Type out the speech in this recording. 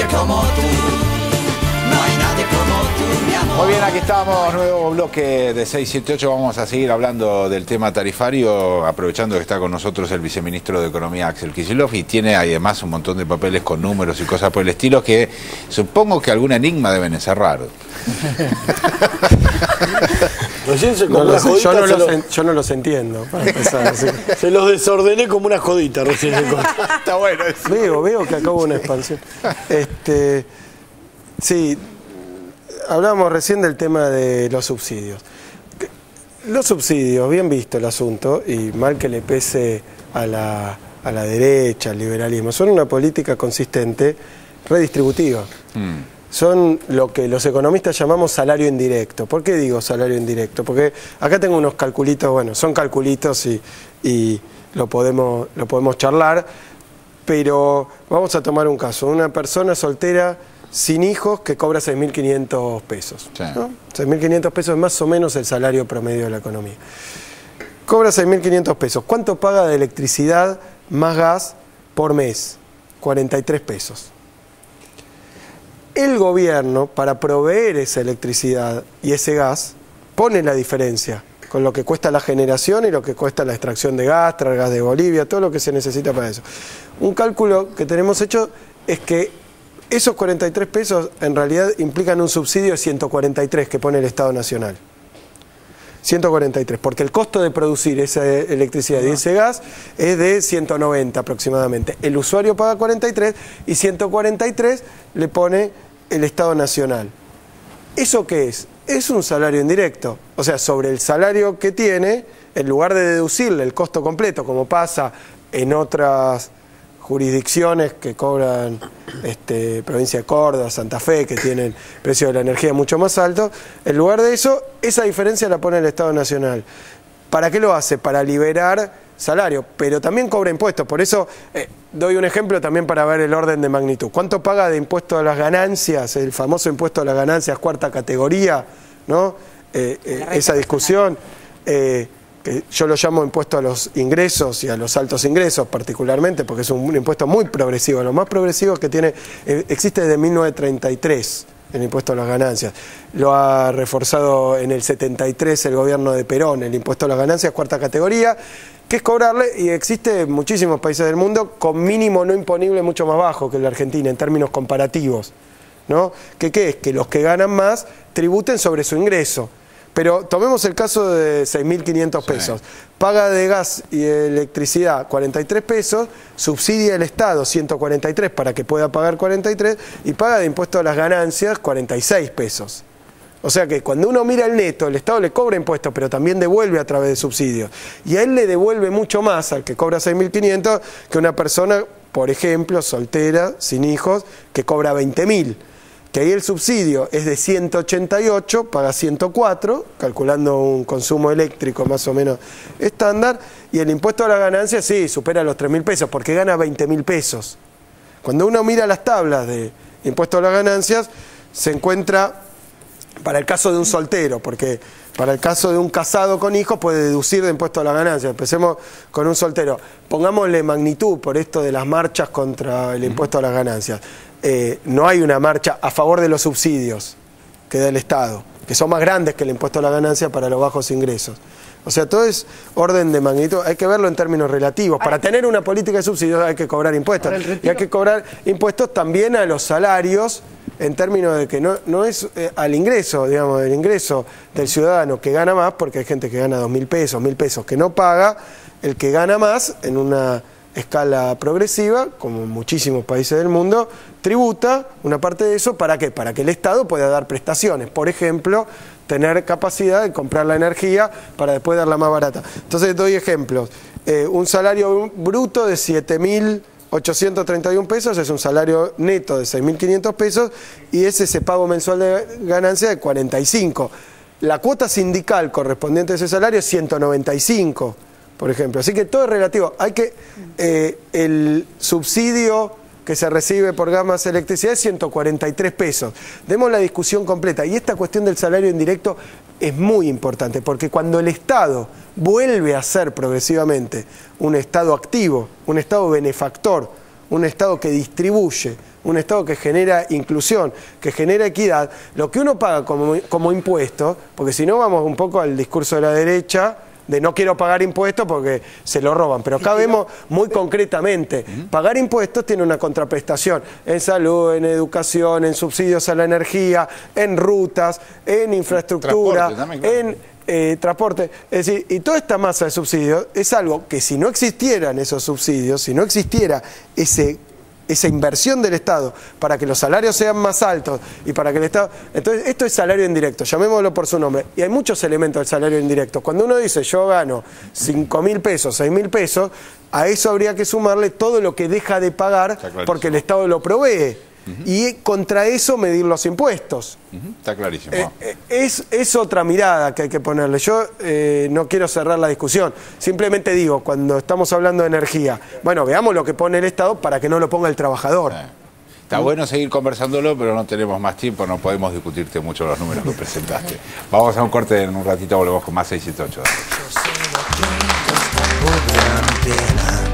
nadie como tú, no hay nadie como tú, mi amor. Muy bien, aquí estamos, nuevo bloque de 678. Vamos a seguir hablando del tema tarifario, aprovechando que está con nosotros el viceministro de Economía, Axel Kicillof, y tiene además un montón de papeles con números y cosas por el estilo que supongo que algún enigma deben encerrar. Yo no los entiendo, para empezar, así. Se los desordené como una jodita recién. Está bueno eso. Veo que acabo una expansión. Sí, hablábamos recién del tema de los subsidios. Los subsidios, bien visto el asunto, y mal que le pese a la derecha, al liberalismo, son una política consistente, redistributiva. Son lo que los economistas llamamos salario indirecto. ¿Por qué digo salario indirecto? Porque acá tengo unos calculitos, bueno, son calculitos y lo podemos charlar, pero vamos a tomar un caso. Una persona soltera sin hijos que cobra 6.500 pesos. Sí. ¿No? 6.500 pesos es más o menos el salario promedio de la economía. Cobra 6.500 pesos. ¿Cuánto paga de electricidad más gas por mes? 43 pesos. El gobierno, para proveer esa electricidad y ese gas, pone la diferencia con lo que cuesta la generación y lo que cuesta la extracción de gas, traer gas de Bolivia, todo lo que se necesita para eso. Un cálculo que tenemos hecho es que esos 43 pesos en realidad implican un subsidio de 143 que pone el Estado Nacional. 143, porque el costo de producir esa electricidad y ese gas es de 190 aproximadamente. El usuario paga 43 y 143 le pone el Estado Nacional. ¿Eso qué es? Es un salario indirecto. O sea, sobre el salario que tiene, en lugar de deducirle el costo completo, como pasa en otras jurisdicciones que cobran provincia de Córdoba, Santa Fe, que tienen precio de la energía mucho más alto, en lugar de eso, esa diferencia la pone el Estado Nacional. ¿Para qué lo hace? Para liberar salario, pero también cobra impuestos. Por eso doy un ejemplo también para ver el orden de magnitud. ¿Cuánto paga de impuesto a las ganancias? El famoso impuesto a las ganancias, cuarta categoría, ¿no? Esa discusión. Que yo lo llamo impuesto a los ingresos y a los altos ingresos particularmente, porque es un impuesto muy progresivo, lo más progresivo que tiene, existe desde 1933, el impuesto a las ganancias. Lo ha reforzado en el 73 el gobierno de Perón, el impuesto a las ganancias, cuarta categoría, que es cobrarle, y existe en muchísimos países del mundo, con mínimo no imponible mucho más bajo que la Argentina, en términos comparativos, ¿no? ¿Qué es? Que los que ganan más tributen sobre su ingreso. Pero tomemos el caso de 6.500 pesos. Sí. Paga de gas y electricidad 43 pesos, subsidia el Estado 143 para que pueda pagar 43 y paga de impuesto a las ganancias 46 pesos. O sea que cuando uno mira el neto, el Estado le cobra impuestos, pero también devuelve a través de subsidios. Y a él le devuelve mucho más al que cobra 6.500 que una persona, por ejemplo, soltera, sin hijos, que cobra 20.000. Que ahí el subsidio es de 188, paga 104, calculando un consumo eléctrico más o menos estándar, y el impuesto a la ganancia sí, supera los 3.000 pesos, porque gana 20.000 pesos. Cuando uno mira las tablas de impuesto a las ganancias, se encuentra, para el caso de un soltero, porque para el caso de un casado con hijos puede deducir de impuesto a la ganancia. Empecemos con un soltero. Pongámosle magnitud por esto de las marchas contra el impuesto a las ganancias. No hay una marcha a favor de los subsidios que da el Estado, que son más grandes que el impuesto a la ganancia para los bajos ingresos. O sea, todo es orden de magnitud, hay que verlo en términos relativos. Para tener una política de subsidios hay que cobrar impuestos. Y hay que cobrar impuestos también a los salarios, en términos de que no es al ingreso, digamos, el ingreso del ciudadano que gana más, porque hay gente que gana 2.000 pesos, 1.000 pesos, que no paga, el que gana más en una escala progresiva, como en muchísimos países del mundo, tributa una parte de eso. ¿Para qué? Para que el Estado pueda dar prestaciones. Por ejemplo, tener capacidad de comprar la energía para después darla más barata. Entonces doy ejemplos. Un salario bruto de 7.831 pesos es un salario neto de 6.500 pesos y es ese pago mensual de ganancia de 45. La cuota sindical correspondiente a ese salario es 195. Por ejemplo, así que todo es relativo. Hay que el subsidio que se recibe por gamas de electricidad es 143 pesos. Demos la discusión completa. Y esta cuestión del salario indirecto es muy importante, porque cuando el Estado vuelve a ser progresivamente un Estado activo, un Estado benefactor, un Estado que distribuye, un Estado que genera inclusión, que genera equidad, lo que uno paga como impuesto, porque si no vamos un poco al discurso de la derecha, de no quiero pagar impuestos porque se lo roban, pero acá vemos muy concretamente, pagar impuestos tiene una contraprestación en salud, en educación, en subsidios a la energía, en rutas, en infraestructura, Transporte también, claro. en transporte, es decir, y toda esta masa de subsidios es algo que si no existieran esos subsidios, si no existiera esa inversión del Estado para que los salarios sean más altos y para que el Estado... Entonces, esto es salario indirecto, llamémoslo por su nombre. Y hay muchos elementos del salario indirecto. Cuando uno dice, yo gano 5.000 pesos, 6.000 pesos, a eso habría que sumarle todo lo que deja de pagar porque el Estado lo provee. Y contra eso medir los impuestos. Está clarísimo. Es otra mirada que hay que ponerle. Yo no quiero cerrar la discusión. Simplemente digo, cuando estamos hablando de energía, bueno, veamos lo que pone el Estado para que no lo ponga el trabajador. Está bueno seguir conversándolo, pero no tenemos más tiempo, no podemos discutirte mucho los números que presentaste. Vamos a un corte, en un ratito volvemos con más 678. Yo sé lo que cuesta poder